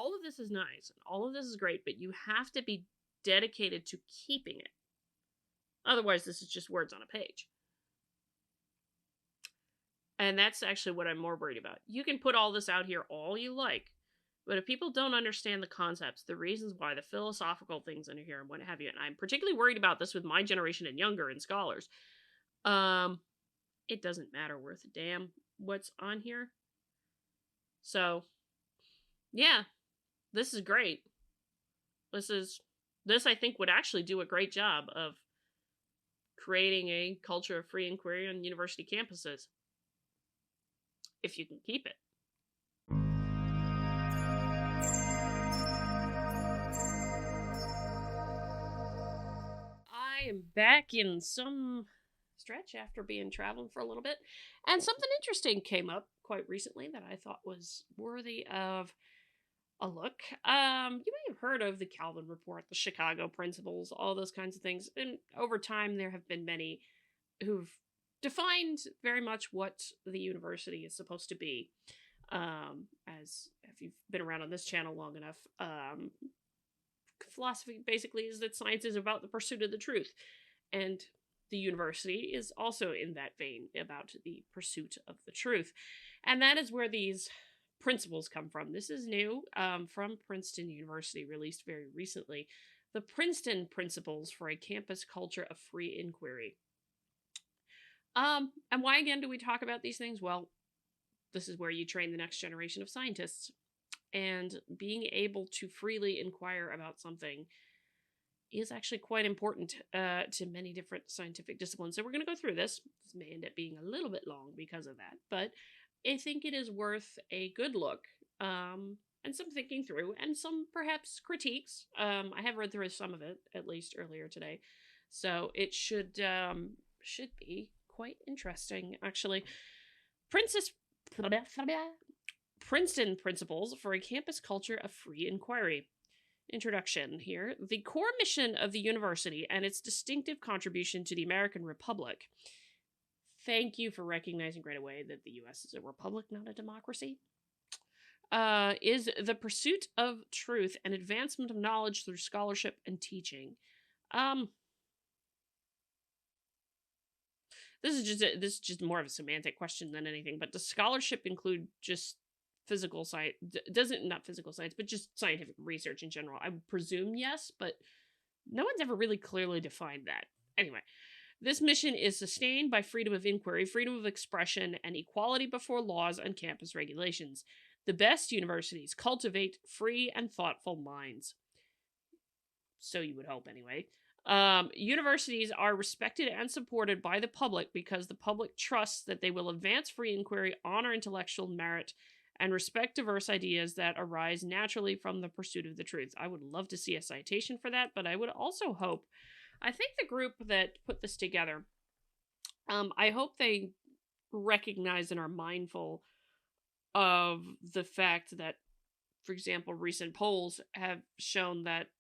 all of this is nice, and all of this is great, but you have to be dedicated to keeping it. Otherwise, this is just words on a page. And that's actually what I'm more worried about. You can put all this out here all you like, but if people don't understand the concepts, the reasons why, the philosophical things under here and what have you, and I'm particularly worried about this with my generation and younger and scholars, it doesn't matter worth a damn what's on here. So, yeah, this is great. This I think would actually do a great job of creating a culture of free inquiry on university campuses. If you can keep it. I am back in some stretch after being traveling for a little bit, and something interesting came up quite recently that I thought was worthy of a look. You may have heard of the Kalven report, the Chicago principles, all those kinds of things, and over time there have been many who've defined very much what the university is supposed to be. As if you've been around on this channel long enough, philosophy basically is that science is about the pursuit of the truth, and the university is also in that vein about the pursuit of the truth, and that is where these principles come from. This is new, from Princeton University, released very recently. The Princeton Principles for a Campus Culture of Free Inquiry. And why again do we talk about these things? Well, this is where you train the next generation of scientists. And being able to freely inquire about something is actually quite important to many different scientific disciplines. So we're going to go through this. This may end up being a little bit long because of that, but I think it is worth a good look, and some thinking through, and some perhaps critiques. I have read through some of it, at least earlier today, so it should be quite interesting, actually. Princeton Principles for a Campus Culture of Free Inquiry. Introduction here. The core mission of the university and its distinctive contribution to the American Republic. Thank you for recognizing right away that the U.S. is a republic, not a democracy. Is the pursuit of truth and advancement of knowledge through scholarship and teaching. This is just more of a semantic question than anything, but does scholarship include just physical science? Not physical science, but just scientific research in general? I would presume yes, but no one's ever really clearly defined that. Anyway, this mission is sustained by freedom of inquiry, freedom of expression, and equality before laws and campus regulations. The best universities cultivate free and thoughtful minds. So you would hope, anyway. Universities are respected and supported by the public because the public trusts that they will advance free inquiry, honor intellectual merit, and respect diverse ideas that arise naturally from the pursuit of the truth. I would love to see a citation for that, but I would also hope, I think the group that put this together, I hope they recognize and are mindful of the fact that, for example, recent polls have shown that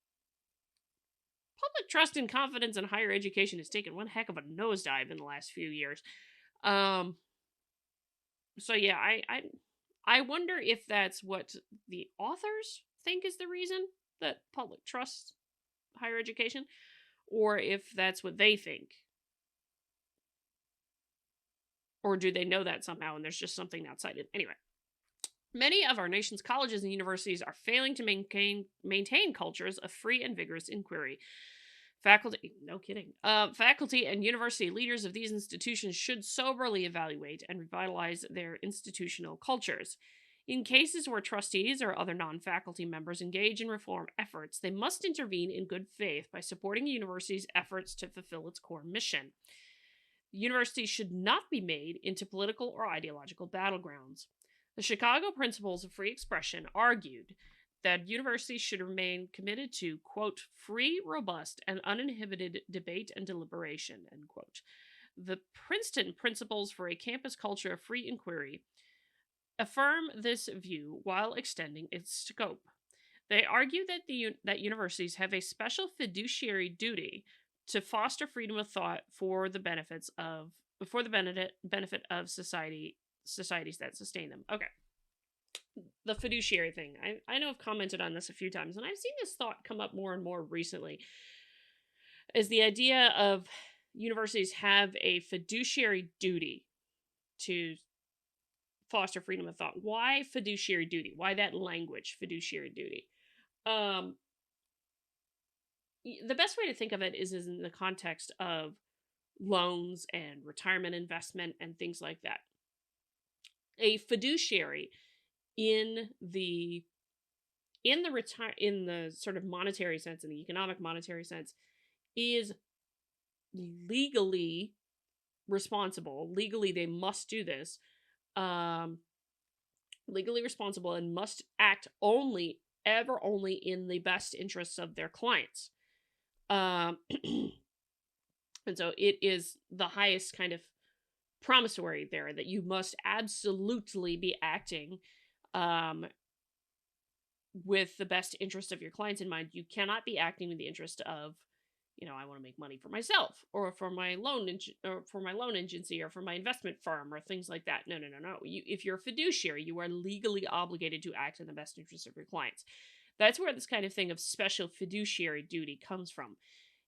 public trust and confidence in higher education has taken one heck of a nosedive in the last few years. So yeah, I wonder if that's what the authors think is the reason that public trusts higher education, or if that's what they think. Or do they know that somehow and there's just something outside it? Anyway. Many of our nation's colleges and universities are failing to maintain cultures of free and vigorous inquiry. Faculty and university leaders of these institutions should soberly evaluate and revitalize their institutional cultures. In cases where trustees or other non-faculty members engage in reform efforts, they must intervene in good faith by supporting the university's efforts to fulfill its core mission. The university should not be made into political or ideological battlegrounds. The Chicago Principles of Free Expression argued that universities should remain committed to, quote, free, robust, and uninhibited debate and deliberation, end quote. The Princeton Principles for a Campus Culture of Free Inquiry affirm this view while extending its scope. They argue that universities have a special fiduciary duty to foster freedom of thought for the benefit of societies that sustain them. Okay. the fiduciary thing. I know I've commented on this a few times, and I've seen this thought come up more and more recently, is the idea of universities have a fiduciary duty to foster freedom of thought. Why fiduciary duty? Why that language, fiduciary duty? Um, the best way to think of it is in the context of loans and retirement investment and things like that. A fiduciary in the in the sort of monetary sense, in the economic monetary sense, is legally responsible. Legally, they must do this. Legally responsible and must act only in the best interests of their clients. And so it is the highest kind of promissory there, that you must absolutely be acting with the best interest of your clients in mind. You cannot be acting in the interest of, I want to make money for myself, or for my loan agency, or for my investment firm, or things like that. No. If you're a fiduciary, you are legally obligated to act in the best interest of your clients. That's where this kind of thing of special fiduciary duty comes from.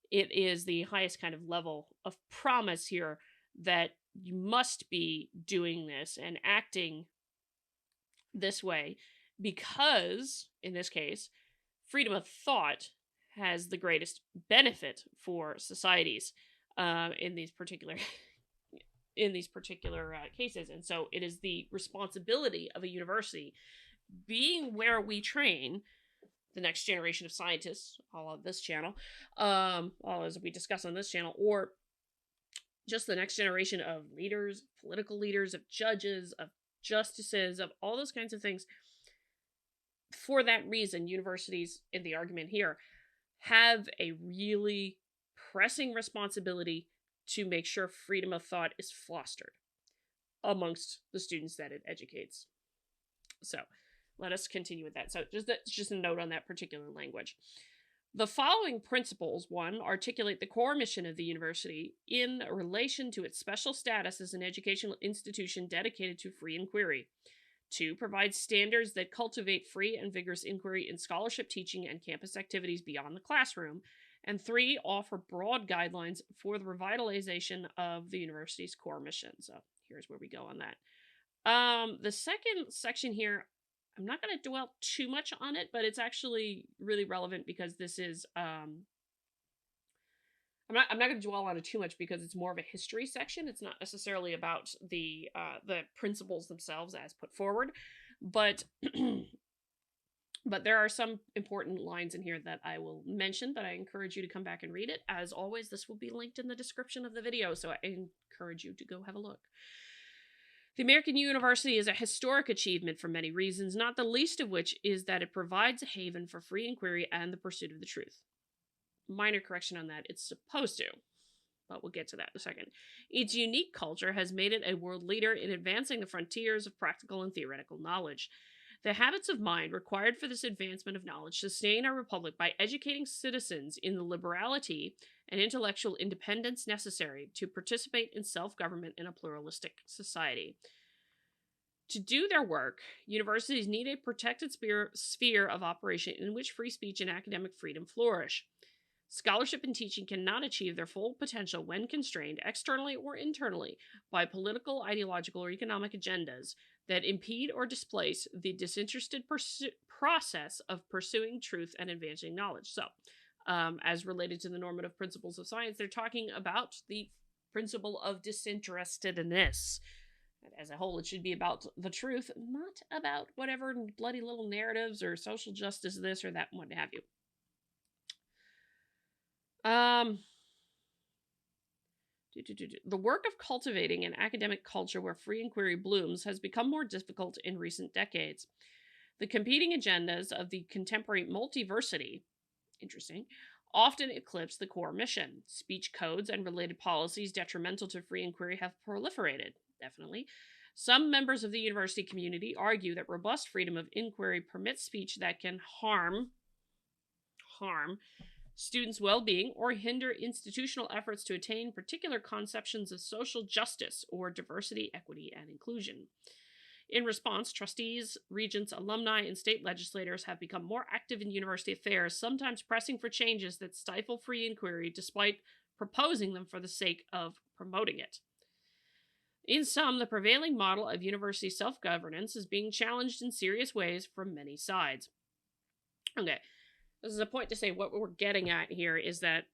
It is the highest kind of level of promise here that you must be doing this and acting this way because, in this case, freedom of thought has the greatest benefit for societies in these particular cases. And so it is the responsibility of a university, being where we train the next generation of scientists, all of this channel, all as we discuss on this channel, or just the next generation of leaders, political leaders, of judges, of justices, of all those kinds of things. For that reason, universities, in the argument here, have a really pressing responsibility to make sure freedom of thought is fostered amongst the students that it educates. So let us continue with that. So that's just a note on that particular language. The following principles, 1, articulate the core mission of the university in relation to its special status as an educational institution dedicated to free inquiry. 2, provide standards that cultivate free and vigorous inquiry in scholarship, teaching, and campus activities beyond the classroom. And 3, offer broad guidelines for the revitalization of the university's core mission. So here's where we go on that. The second section here, I'm not going to dwell too much on it, but it's actually really relevant because this is I'm not going to dwell on it too much because it's more of a history section. It's not necessarily about the principles themselves as put forward, but but there are some important lines in here that I will mention, but I encourage you to come back and read it. As always, this will be linked in the description of the video, so I encourage you to go have a look. The American University is a historic achievement for many reasons, not the least of which is that it provides a haven for free inquiry and the pursuit of the truth. Minor correction on that, it's supposed to, but we'll get to that in a second. Its unique culture has made it a world leader in advancing the frontiers of practical and theoretical knowledge. The habits of mind required for this advancement of knowledge sustain our republic by educating citizens in the liberality and intellectual independence necessary to participate in self-government in a pluralistic society. To do their work, universities need a protected sphere of operation in which free speech and academic freedom flourish. Scholarship and teaching cannot achieve their full potential when constrained, externally or internally, by political, ideological, or economic agendas that impede or displace the disinterested process of pursuing truth and advancing knowledge. So, as related to the normative principles of science, they're talking about the principle of disinterestedness. As a whole, it should be about the truth, not about whatever bloody little narratives or social justice this or that, and what have you. The work of cultivating an academic culture where free inquiry blooms has become more difficult in recent decades. The competing agendas of the contemporary multiversity, interesting, often eclipse the core mission. Speech codes and related policies detrimental to free inquiry have proliferated, definitely. Some members of the university community argue that robust freedom of inquiry permits speech that can harm students' well-being or hinder institutional efforts to attain particular conceptions of social justice or diversity, equity, and inclusion. In response, trustees, regents, alumni, and state legislators have become more active in university affairs, sometimes pressing for changes that stifle free inquiry despite proposing them for the sake of promoting it. In sum, the prevailing model of university self-governance is being challenged in serious ways from many sides. Okay, this is a point to say what we're getting at here is that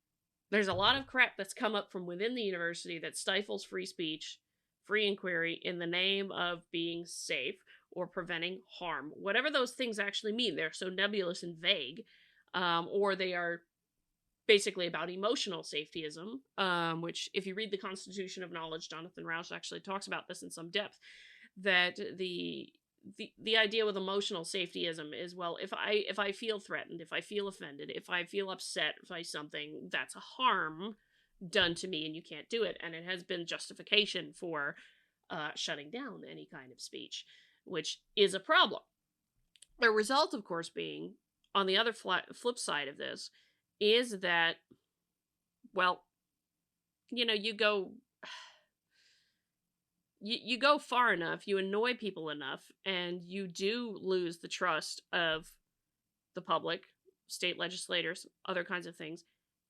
there's a lot of crap that's come up from within the university that stifles free speech, free inquiry in the name of being safe or preventing harm. Whatever those things actually mean, they're so nebulous and vague, or they are basically about emotional safetyism, which, if you read the Constitution of Knowledge, Jonathan Rauch actually talks about this in some depth, that the idea with emotional safetyism is, well, if I feel threatened, if I feel offended, if I feel upset by something, that's a harm done to me and you can't do it. And it has been justification for shutting down any kind of speech, which is a problem. The result, of course, being, on the other flip side of this, is that, well, you go far enough, you annoy people enough, and you do lose the trust of the public, state legislators, other kinds of things,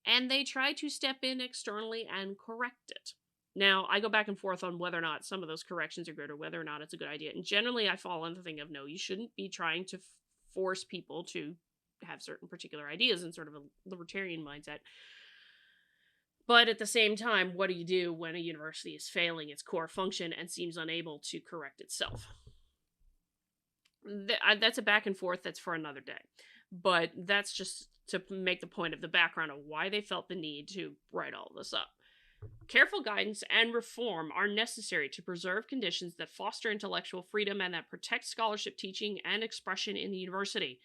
and they try to step in externally and correct it. Now, I go back and forth on whether or not some of those corrections are good or whether or not it's a good idea. And generally, I fall into the thing of, no, you shouldn't be trying to force people to have certain particular ideas in sort of a libertarian mindset. But at the same time, what do you do when a university is failing its core function and seems unable to correct itself? That's a back and forth that's for another day. But that's just to make the point of the background of why they felt the need to write all this up. Careful guidance and reform are necessary to preserve conditions that foster intellectual freedom and that protect scholarship, teaching, and expression in the university.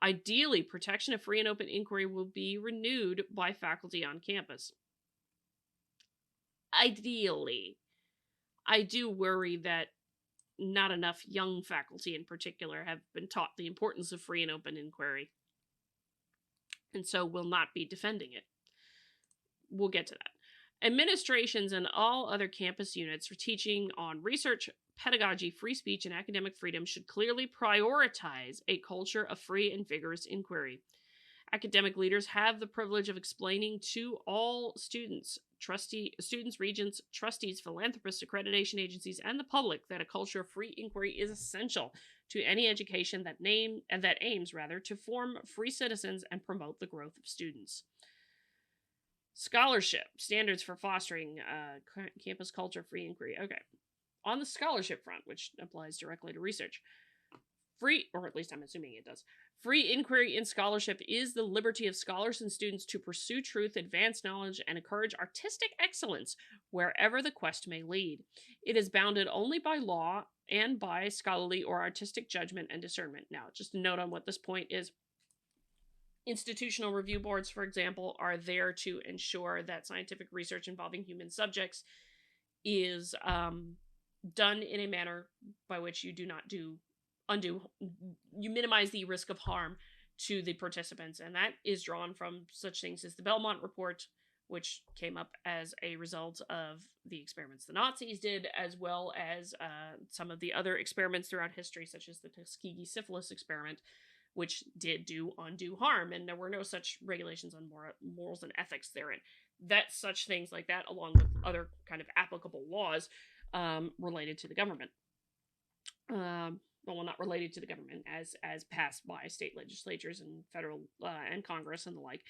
Ideally, protection of free and open inquiry will be renewed by faculty on campus. Ideally. I do worry that not enough young faculty in particular have been taught the importance of free and open inquiry, and so will not be defending it. We'll get to that. Administrations and all other campus units for teaching on research, pedagogy, free speech, and academic freedom should clearly prioritize a culture of free and vigorous inquiry. Academic leaders have the privilege of explaining to all students, regents, trustees, philanthropists, accreditation agencies, and the public that a culture of free inquiry is essential to any education that aims to form free citizens and promote the growth of students. Scholarship standards for fostering campus culture, free inquiry. Okay. On the scholarship front, which applies directly to research, or at least I'm assuming it does, free inquiry in scholarship is the liberty of scholars and students to pursue truth, advance knowledge, and encourage artistic excellence wherever the quest may lead. It is bounded only by law and by scholarly or artistic judgment and discernment. Now, just a note on what this point is. Institutional review boards, for example, are there to ensure that scientific research involving human subjects is done in a manner by which you do not you minimize the risk of harm to the participants. And that is drawn from such things as the Belmont Report, which came up as a result of the experiments the Nazis did, as well as some of the other experiments throughout history, such as the Tuskegee syphilis experiment, which did do undue harm, and there were no such regulations on morals and ethics therein. That such things like that, along with other kind of applicable laws related to the government. Well, not related to the government, as passed by state legislatures and federal and Congress and the like.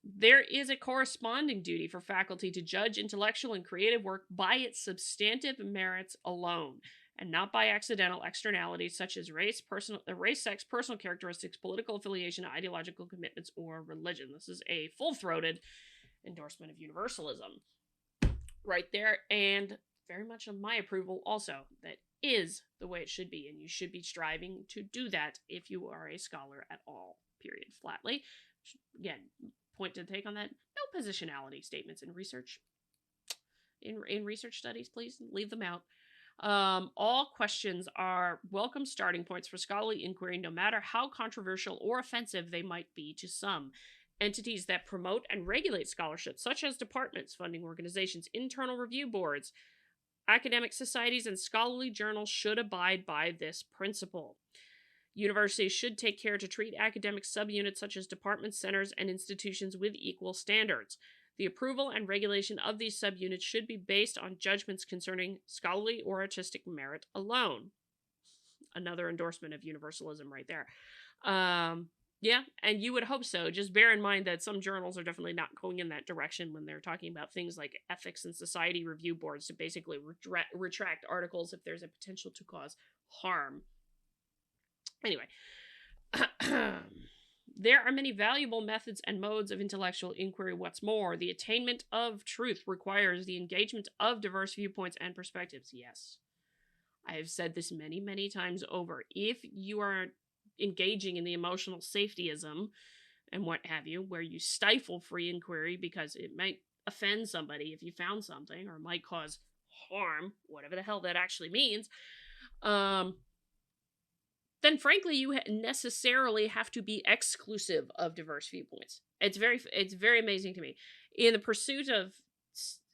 There is a corresponding duty for faculty to judge intellectual and creative work by its substantive merits alone, and not by accidental externalities such as race, sex, personal characteristics, political affiliation, ideological commitments, or religion. This is a full-throated endorsement of universalism right there, and very much of my approval also. That is the way it should be, and you should be striving to do that if you are a scholar at all, period, flatly. Again, point to take on that. No positionality statements in research. In research studies, please leave them out. All questions are welcome starting points for scholarly inquiry, no matter how controversial or offensive they might be to some. Entities that promote and regulate scholarship, such as departments, funding organizations, internal review boards, Academic societies and scholarly journals should abide by this principle. Universities should take care to treat academic subunits such as departments, centers, and institutions with equal standards. The approval and regulation of these subunits should be based on judgments concerning scholarly or artistic merit alone. Another endorsement of universalism right there. Yeah, and you would hope so. Just bear in mind that some journals are definitely not going in that direction when they're talking about things like ethics and society review boards to basically retract articles if there's a potential to cause harm. Anyway, there are many valuable methods and modes of intellectual inquiry. What's more, the attainment of truth requires the engagement of diverse viewpoints and perspectives. Yes, I have said this many, many times over. If you are engaging in the emotional safetyism and what have you, where you stifle free inquiry because it might offend somebody if you found something, or might cause harm, whatever the hell that actually means, then frankly you necessarily have to be exclusive of diverse viewpoints. It's very amazing to me. In the pursuit of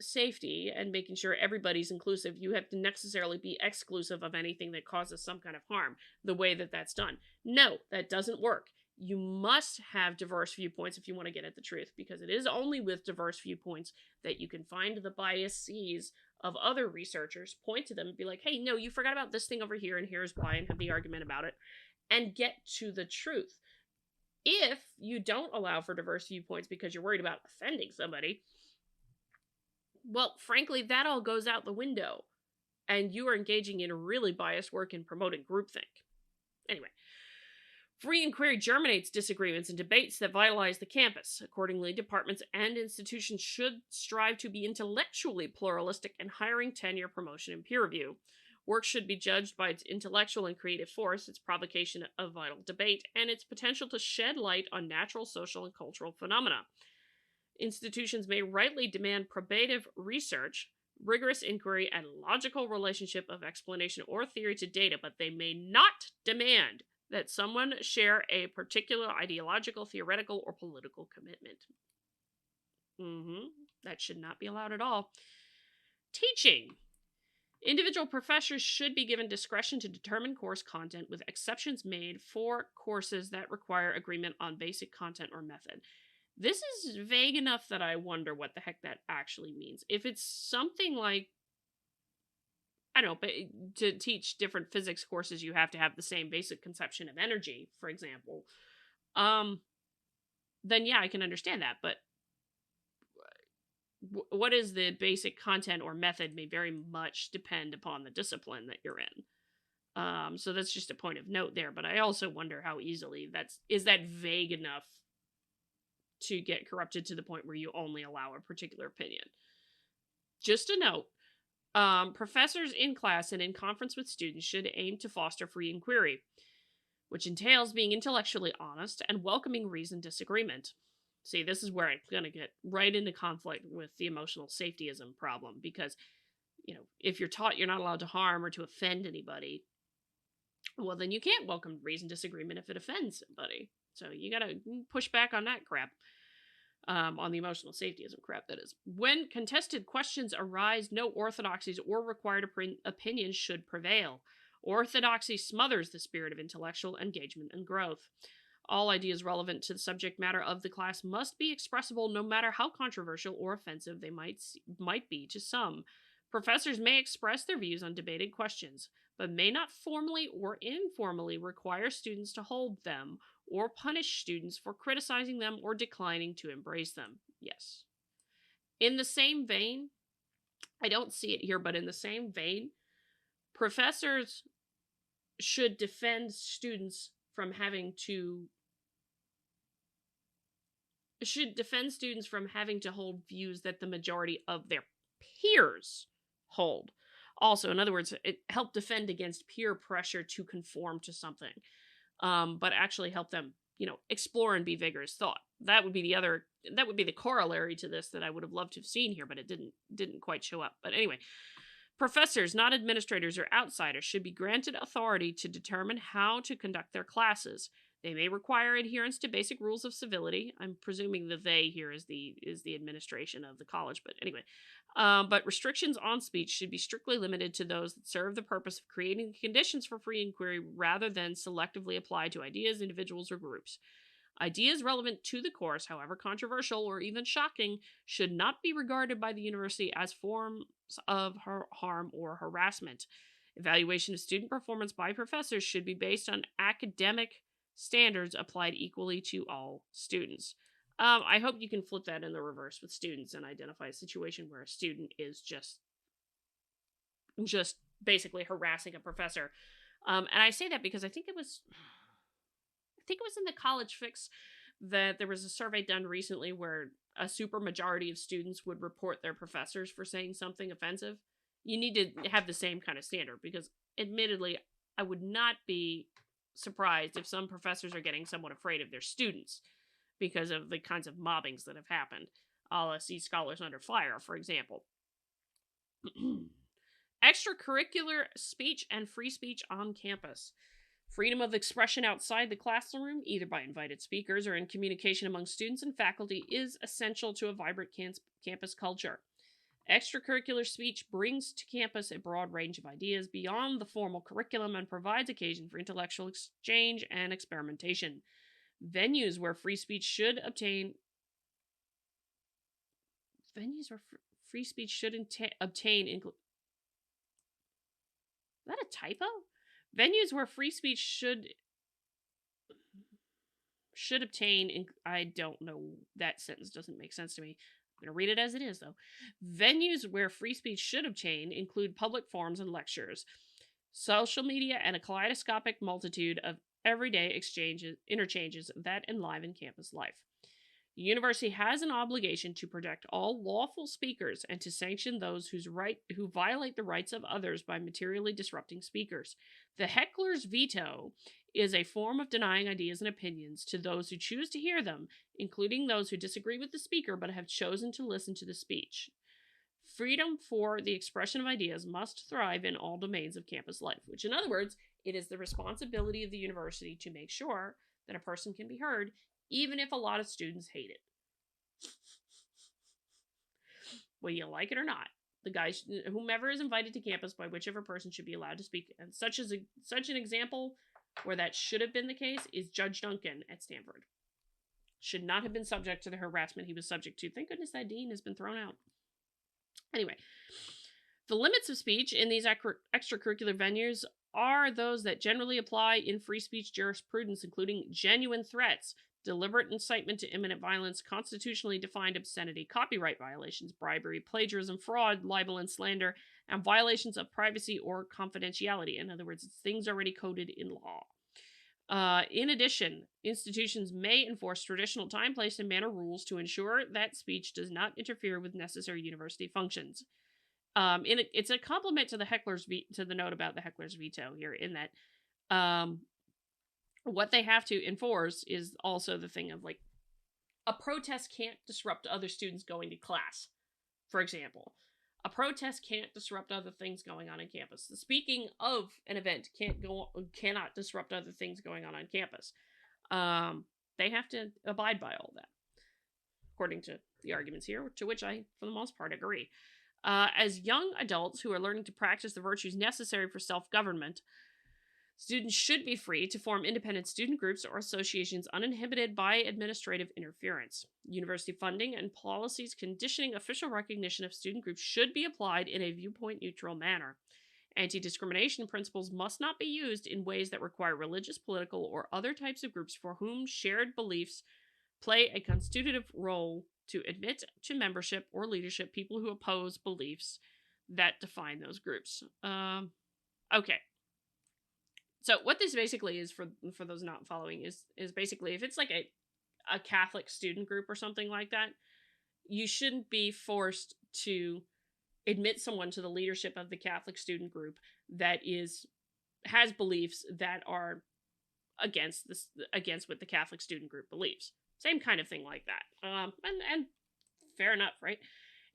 safety and making sure everybody's inclusive, you have to necessarily be exclusive of anything that causes some kind of harm, the way that that's done. No, that doesn't work. You must have diverse viewpoints if you want to get at the truth, because it is only with diverse viewpoints that you can find the biases of other researchers, point to them and be like, hey, no, you forgot about this thing over here, and here's why, and have the argument about it, and get to the truth. If you don't allow for diverse viewpoints because you're worried about offending somebody, well, frankly, that all goes out the window, and you are engaging in really biased work in promoting groupthink. Anyway, free inquiry germinates disagreements and debates that vitalize the campus. Accordingly, departments and institutions should strive to be intellectually pluralistic in hiring, tenure, promotion, and peer review. Work should be judged by its intellectual and creative force, its provocation of vital debate, and its potential to shed light on natural, social, and cultural phenomena. Institutions may rightly demand probative research, rigorous inquiry, and logical relationship of explanation or theory to data, but they may not demand that someone share a particular ideological, theoretical, or political commitment. That should not be allowed at all. Teaching. Individual professors should be given discretion to determine course content, with exceptions made for courses that require agreement on basic content or method. This is vague enough that I wonder what the heck that actually means. If it's something like, I don't know, but to teach different physics courses, you have to have the same basic conception of energy, for example, then yeah, I can understand that. But what is the basic content or method may very much depend upon the discipline that you're in. So that's just a point of note there. But I also wonder how easily is that vague enough to get corrupted to the point where you only allow a particular opinion. Just a note, professors in class and in conference with students should aim to foster free inquiry, which entails being intellectually honest and welcoming reasoned disagreement. See, this is where I'm going to get right into conflict with the emotional safetyism problem, because, if you're taught you're not allowed to harm or to offend anybody, well, then you can't welcome reasoned disagreement if it offends somebody. So you gotta push back on that crap. On the emotional safetyism crap, that is. When contested questions arise, no orthodoxies or required opinions should prevail. Orthodoxy smothers the spirit of intellectual engagement and growth. All ideas relevant to the subject matter of the class must be expressible, no matter how controversial or offensive they might be to some. Professors may express their views on debated questions, but may not formally or informally require students to hold them or punish students for criticizing them or declining to embrace them. Yes. In the same vein, I don't see it here, but in the same vein, professors should defend students from having to hold views that the majority of their peers hold. Also, in other words, it helped defend against peer pressure to conform to something, but actually help them, explore and be vigorous thought. That would be the corollary to this that I would have loved to have seen here, but it didn't quite show up. But anyway, professors, not administrators or outsiders, should be granted authority to determine how to conduct their classes. They may require adherence to basic rules of civility. I'm presuming the they here is the administration of the college, but anyway. But restrictions on speech should be strictly limited to those that serve the purpose of creating conditions for free inquiry rather than selectively applied to ideas, individuals, or groups. Ideas relevant to the course, however controversial or even shocking, should not be regarded by the university as forms of harm or harassment. Evaluation of student performance by professors should be based on academic standards applied equally to all students. I hope you can flip that in the reverse with students and identify a situation where a student is just basically harassing a professor. And I say that because I think it was in the College Fix that there was a survey done recently where a super majority of students would report their professors for saying something offensive. You need to have the same kind of standard because, admittedly, I would not be surprised if some professors are getting somewhat afraid of their students because of the kinds of mobbings that have happened. I'll see Scholars Under Fire, for example. Extracurricular speech and free speech on campus. Freedom of expression outside the classroom, either by invited speakers or in communication among students and faculty, is essential to a vibrant campus culture. Extracurricular speech brings to campus a broad range of ideas beyond the formal curriculum and provides occasion for intellectual exchange and experimentation. Venues where free speech should obtain include. Is that a typo? Venues where free speech should obtain. I don't know. That sentence doesn't make sense to me. I'm going to read it as it is, though. Venues where free speech should obtain include public forums and lectures, social media, and a kaleidoscopic multitude of everyday interchanges that enliven campus life. The university has an obligation to protect all lawful speakers and to sanction those who violate the rights of others by materially disrupting speakers. The heckler's veto is a form of denying ideas and opinions to those who choose to hear them, including those who disagree with the speaker but have chosen to listen to the speech. Freedom for the expression of ideas must thrive in all domains of campus life, which, in other words, it is the responsibility of the university to make sure that a person can be heard, even if a lot of students hate it. Whether you like it or not, whomever is invited to campus by whichever person should be allowed to speak. And such an example where that should have been the case is Judge Duncan at Stanford. Should not have been subject to the harassment he was subject to. Thank goodness that dean has been thrown out. Anyway, the limits of speech in these extracurricular venues are those that generally apply in free speech jurisprudence, including genuine threats, deliberate incitement to imminent violence, constitutionally defined obscenity, copyright violations, bribery, plagiarism, fraud, libel, and slander, and violations of privacy or confidentiality. In other words, it's things already coded in law. In addition, institutions may enforce traditional time, place, and manner rules to ensure that speech does not interfere with necessary university functions. It's a compliment to the note about the heckler's veto here, in that what they have to enforce is also the thing of, like, a protest can't disrupt other students going to class, for example. A protest can't disrupt other things going on campus. The speaking of an event cannot disrupt other things going on campus. They have to abide by all that, according to the arguments here, to which I, for the most part, agree. As young adults who are learning to practice the virtues necessary for self-government, students should be free to form independent student groups or associations uninhibited by administrative interference. University funding and policies conditioning official recognition of student groups should be applied in a viewpoint-neutral manner. Anti-discrimination principles must not be used in ways that require religious, political, or other types of groups for whom shared beliefs play a constitutive role to admit to membership or leadership people who oppose beliefs that define those groups. Okay. So what this basically is, for those not following, is basically, if it's like a Catholic student group or something like that, you shouldn't be forced to admit someone to the leadership of the Catholic student group that has beliefs that are against what the Catholic student group believes. Same kind of thing like that. And fair enough, right?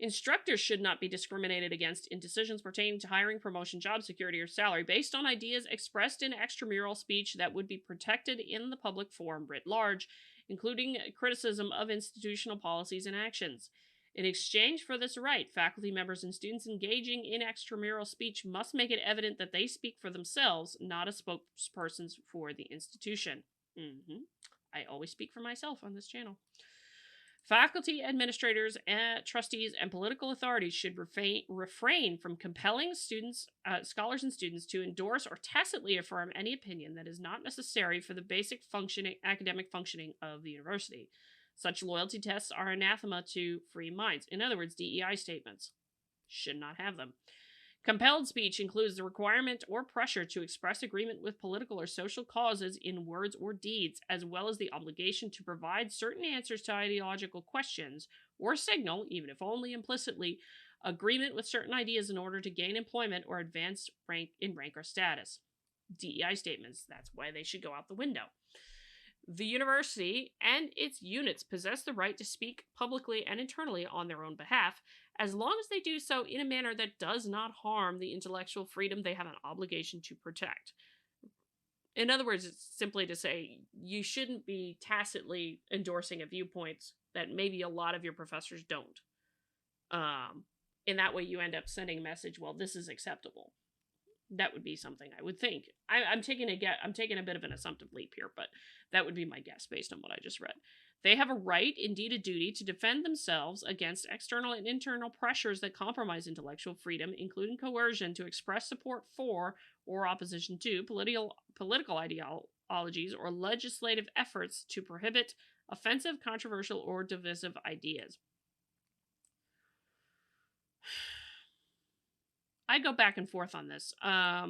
Instructors should not be discriminated against in decisions pertaining to hiring, promotion, job security, or salary based on ideas expressed in extramural speech that would be protected in the public forum writ large, including criticism of institutional policies and actions. In exchange for this right, faculty members and students engaging in extramural speech must make it evident that they speak for themselves, not as spokespersons for the institution. I always speak for myself on this channel. Faculty, administrators, trustees, and political authorities should refrain from compelling scholars and students to endorse or tacitly affirm any opinion that is not necessary for the basic academic functioning of the university. Such loyalty tests are anathema to free minds. In other words, DEI statements. Should not have them. Compelled speech includes the requirement or pressure to express agreement with political or social causes in words or deeds, as well as the obligation to provide certain answers to ideological questions, or signal, even if only implicitly, agreement with certain ideas in order to gain employment or advance rank or status. DEI statements, that's why they should go out the window. The university and its units possess the right to speak publicly and internally on their own behalf, as long as they do so in a manner that does not harm the intellectual freedom they have an obligation to protect. In other words, it's simply to say you shouldn't be tacitly endorsing a viewpoint that maybe a lot of your professors don't. In that way, you end up sending a message, well, this is acceptable. That would be something I would think. I'm taking a bit of an assumptive leap here, but that would be my guess based on what I just read. They have a right, indeed a duty, to defend themselves against external and internal pressures that compromise intellectual freedom, including coercion to express support for or opposition to political ideologies or legislative efforts to prohibit offensive, controversial, or divisive ideas. I go back and forth on this. I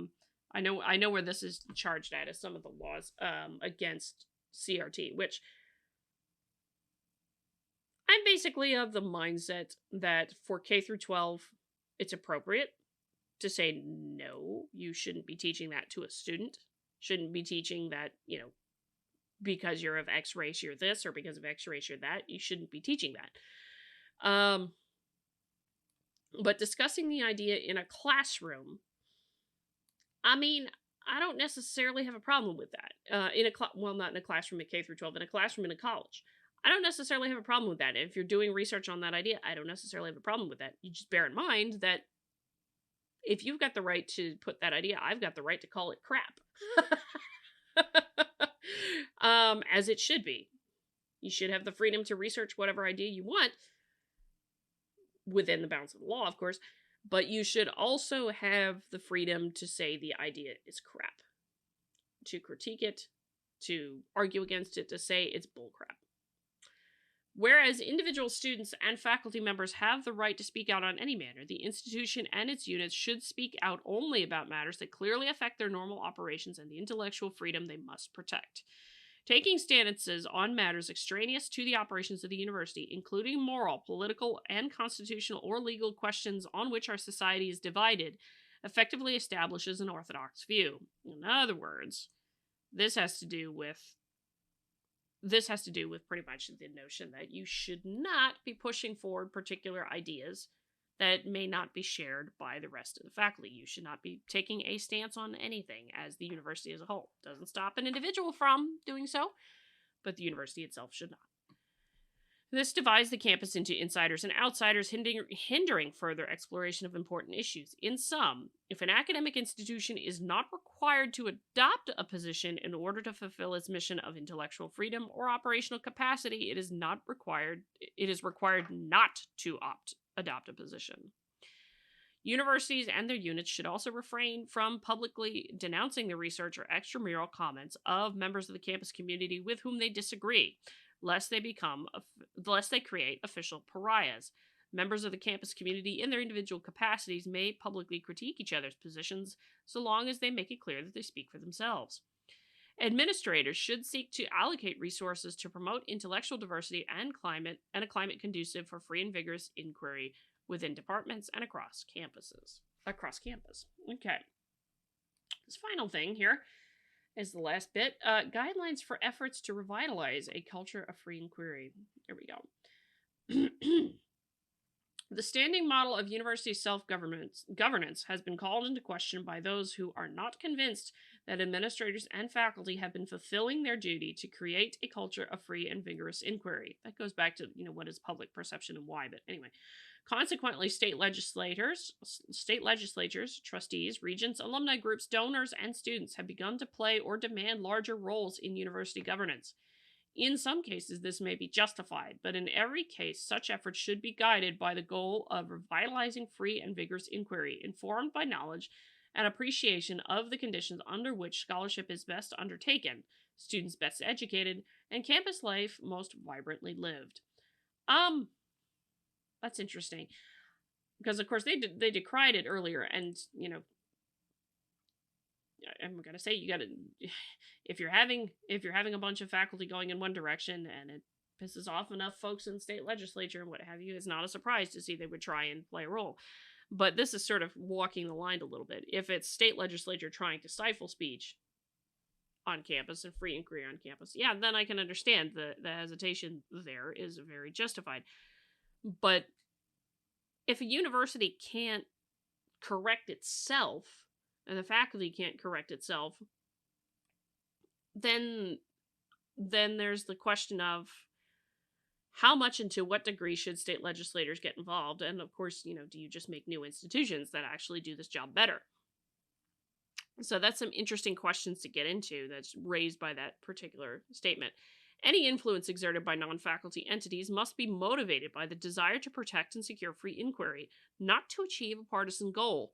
know where this is charged at as some of the laws against CRT, which I'm basically of the mindset that for K through 12, it's appropriate to say, no, you shouldn't be teaching that to a student. Shouldn't be teaching that, because you're of X race, you're this, or because of X race, you're that. You shouldn't be teaching that. But discussing the idea in a classroom, I don't necessarily have a problem with that. Not in a classroom at K through 12, in a classroom in a college. I don't necessarily have a problem with that. If you're doing research on that idea, I don't necessarily have a problem with that. You just bear in mind that if you've got the right to put that idea, I've got the right to call it crap. As it should be. You should have the freedom to research whatever idea you want, within the bounds of the law, of course, but you should also have the freedom to say the idea is crap, to critique it, to argue against it, to say it's bullcrap. Whereas individual students and faculty members have the right to speak out on any matter, the institution and its units should speak out only about matters that clearly affect their normal operations and the intellectual freedom they must protect. Taking stances on matters extraneous to the operations of the university, including moral, political, and constitutional or legal questions on which our society is divided, effectively establishes an orthodox view. In other words, this has to do with pretty much the notion that you should not be pushing forward particular ideas that may not be shared by the rest of the faculty. You should not be taking a stance on anything as the university as a whole. Doesn't stop an individual from doing so, but the university itself should not. This divides the campus into insiders and outsiders, hindering further exploration of important issues. In sum, if an academic institution is not required to adopt a position in order to fulfill its mission of intellectual freedom or operational capacity, it is required not to adopt a position. Universities and their units should also refrain from publicly denouncing the research or extramural comments of members of the campus community with whom they disagree, lest they create official pariahs. Members of the campus community in their individual capacities may publicly critique each other's positions so long as they make it clear that they speak for themselves. Administrators should seek to allocate resources to promote intellectual diversity and a climate conducive for free and vigorous inquiry within departments and across campus. Okay. This final thing here is the last bit. Guidelines for efforts to revitalize a culture of free inquiry. Here we go. The standing model of university governance has been called into question by those who are not convinced that administrators and faculty have been fulfilling their duty to create a culture of free and vigorous inquiry. That goes back to, what is public perception and why, but anyway. Consequently, state legislatures, trustees, regents, alumni groups, donors, and students have begun to play or demand larger roles in university governance. In some cases, this may be justified, but in every case, such efforts should be guided by the goal of revitalizing free and vigorous inquiry, informed by knowledge and appreciation of the conditions under which scholarship is best undertaken, students best educated, and campus life most vibrantly lived. That's interesting, because of course they decried it earlier, and I'm gonna say, you gotta, if you're having a bunch of faculty going in one direction and it pisses off enough folks in the state legislature and what have you, it's not a surprise to see they would try and play a role. But this is sort of walking the line a little bit. If it's state legislature trying to stifle speech on campus and free inquiry on campus, yeah, then I can understand the hesitation there is very justified. But if a university can't correct itself, and the faculty can't correct itself, then there's the question of how much and to what degree should state legislators get involved? And of course, do you just make new institutions that actually do this job better? So that's some interesting questions to get into that's raised by that particular statement. Any influence exerted by non-faculty entities must be motivated by the desire to protect and secure free inquiry, not to achieve a partisan goal.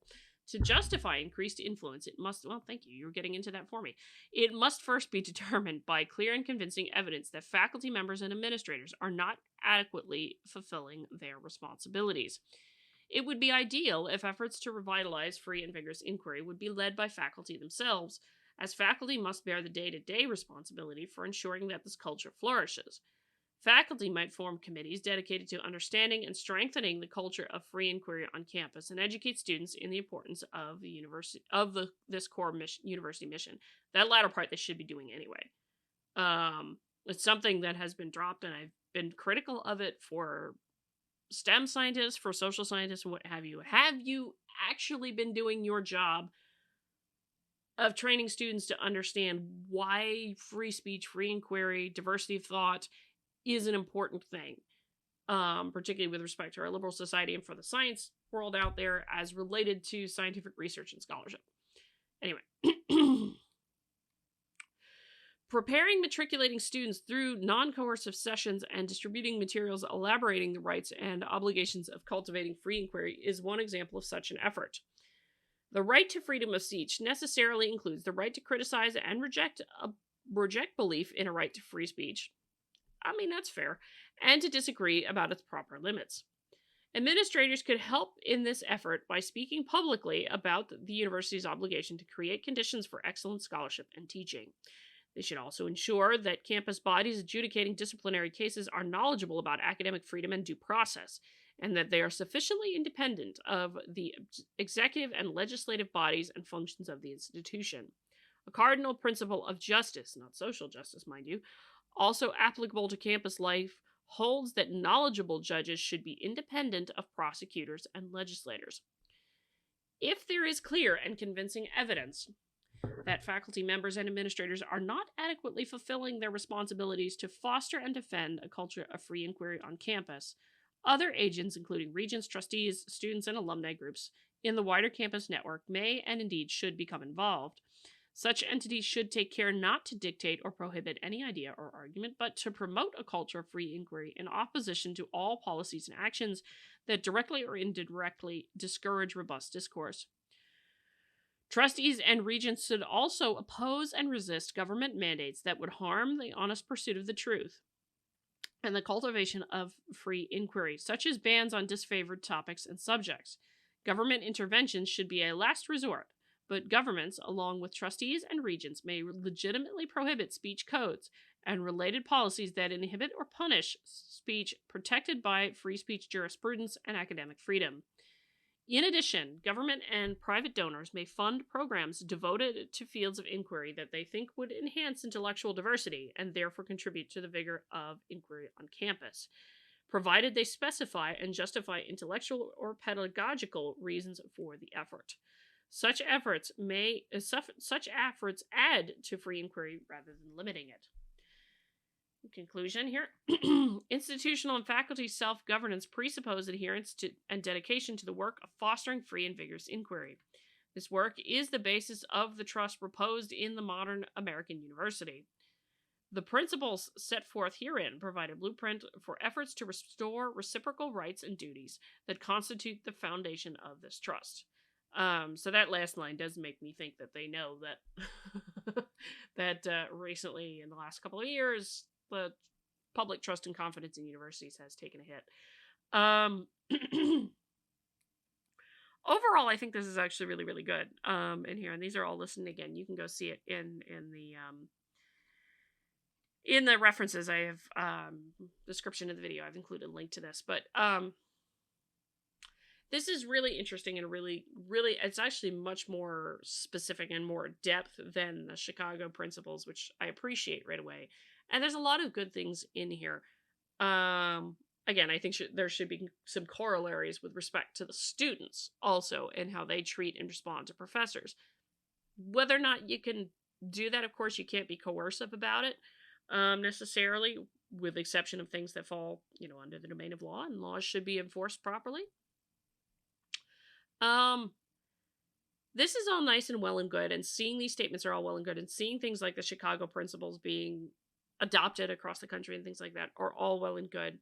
To justify increased influence, it must, well, thank you, you're getting into that for me. It must first be determined by clear and convincing evidence that faculty members and administrators are not adequately fulfilling their responsibilities. It would be ideal if efforts to revitalize free and vigorous inquiry would be led by faculty themselves, as faculty must bear the day-to-day responsibility for ensuring that this culture flourishes. Faculty might form committees dedicated to understanding and strengthening the culture of free inquiry on campus and educate students in the importance of the university this core university mission. That latter part they should be doing anyway. It's something that has been dropped, and I've been critical of it for STEM scientists, for social scientists, and what have you. Have you actually been doing your job of training students to understand why free speech, free inquiry, diversity of thought is an important thing, particularly with respect to our liberal society and for the science world out there as related to scientific research and scholarship? Anyway, preparing matriculating students through non-coercive sessions and distributing materials elaborating the rights and obligations of cultivating free inquiry is one example of such an effort. The right to freedom of speech necessarily includes the right to criticize and reject belief in a right to free speech. I mean, that's fair, and to disagree about its proper limits. Administrators could help in this effort by speaking publicly about the university's obligation to create conditions for excellent scholarship and teaching. They should also ensure that campus bodies adjudicating disciplinary cases are knowledgeable about academic freedom and due process, and that they are sufficiently independent of the executive and legislative bodies and functions of the institution. A cardinal principle of justice, not social justice, mind you, also applicable to campus life, holds that knowledgeable judges should be independent of prosecutors and legislators. If there is clear and convincing evidence that faculty members and administrators are not adequately fulfilling their responsibilities to foster and defend a culture of free inquiry on campus, other agents, including regents, trustees, students, and alumni groups in the wider campus network may and indeed should become involved. Such entities should take care not to dictate or prohibit any idea or argument, but to promote a culture of free inquiry in opposition to all policies and actions that directly or indirectly discourage robust discourse. Trustees and regents should also oppose and resist government mandates that would harm the honest pursuit of the truth and the cultivation of free inquiry, such as bans on disfavored topics and subjects. Government interventions should be a last resort, but governments, along with trustees and regents, may legitimately prohibit speech codes and related policies that inhibit or punish speech protected by free speech jurisprudence and academic freedom. In addition, government and private donors may fund programs devoted to fields of inquiry that they think would enhance intellectual diversity and therefore contribute to the vigor of inquiry on campus. provided they specify and justify intellectual or pedagogical reasons for the effort. Such efforts add to free inquiry rather than limiting it. In conclusion here, institutional and faculty self-governance presuppose adherence to and dedication to the work of fostering free and vigorous inquiry. This work is the basis of the trust reposed in the modern American university. The principles set forth herein provide a blueprint for efforts to restore reciprocal rights and duties that constitute the foundation of this trust. So that last line does make me think that they know that that recently, in the last couple of years, the public trust and confidence in universities has taken a hit. Overall, I think this is actually really, really good. In here, and these are all listed again. You can go see it in the references. I have description of the video. I've included a link to this, but this is really interesting and really, really, it's actually much more specific and more depth than the Chicago principles, which I appreciate right away. And there's a lot of good things in here. Again, I think there should be some corollaries with respect to the students also and how they treat and respond to professors. Whether or not you can do that, of course, you can't be coercive about it necessarily, with the exception of things that fall, under the domain of law, and laws should be enforced properly. This is all nice and well and good, and seeing these statements are all well and good, and seeing things like the Chicago principles being adopted across the country and things like that are all well and good.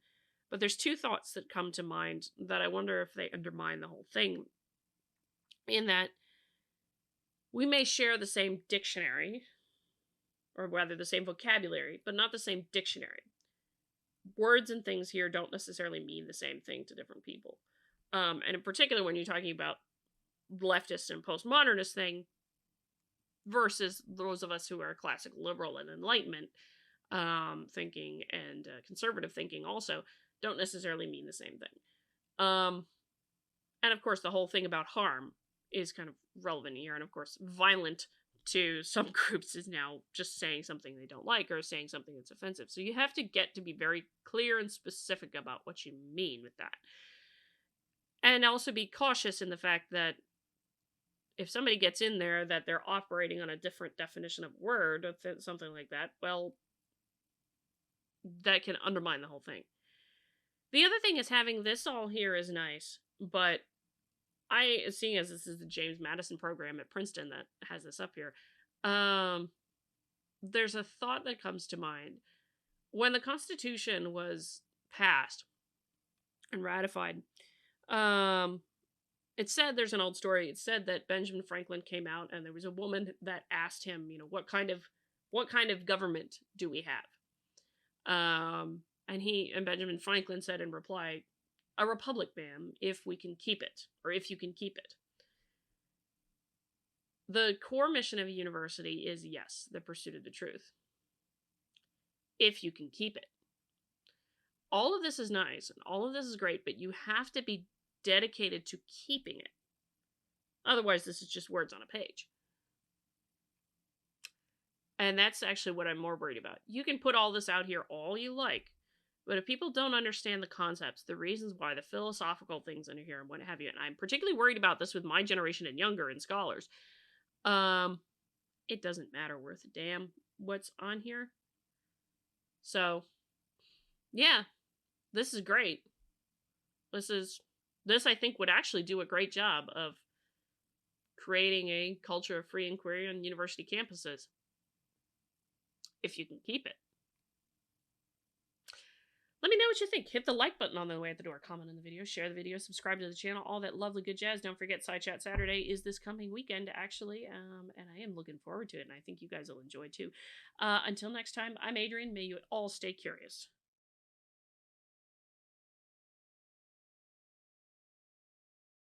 But there's two thoughts that come to mind that I wonder if they undermine the whole thing. In that we may share the same dictionary, or rather the same vocabulary, but not the same dictionary. Words and things here don't necessarily mean the same thing to different people. And in particular, when you're talking about leftist and postmodernist thing versus those of us who are classic liberal and Enlightenment thinking and conservative thinking also don't necessarily mean the same thing. And of course, the whole thing about harm is kind of relevant here. And of course, violent to some groups is now just saying something they don't like or saying something that's offensive. So you have to get to be very clear and specific about what you mean with that. And also be cautious in the fact that if somebody gets in there that they're operating on a different definition of word or something like that, well, that can undermine the whole thing. The other thing is having this all here is nice, but seeing as this is the James Madison program at Princeton that has this up here, there's a thought that comes to mind. When the Constitution was passed and ratified, it said, there's an old story, it said that Benjamin Franklin came out and there was a woman that asked him, what kind of government do we have? And Benjamin Franklin said in reply, a republic, ma'am, if we can keep it, or if you can keep it. The core mission of a university is, yes, the pursuit of the truth. If you can keep it. All of this is nice, and all of this is great, but you have to be dedicated to keeping it. Otherwise, this is just words on a page. And that's actually what I'm more worried about. You can put all this out here all you like, but if people don't understand the concepts, the reasons why, the philosophical things under here and what have you, and I'm particularly worried about this with my generation and younger and scholars, it doesn't matter worth a damn what's on here. So, yeah, this is great. This I think would actually do a great job of creating a culture of free inquiry on university campuses. If you can keep it. Let me know what you think. Hit the like button on the way at the door, comment on the video, share the video, subscribe to the channel, all that lovely good jazz. Don't forget, Side Chat Saturday is this coming weekend, actually, and I am looking forward to it, and I think you guys will enjoy too. Until next time, I'm Adrian. May you all stay curious.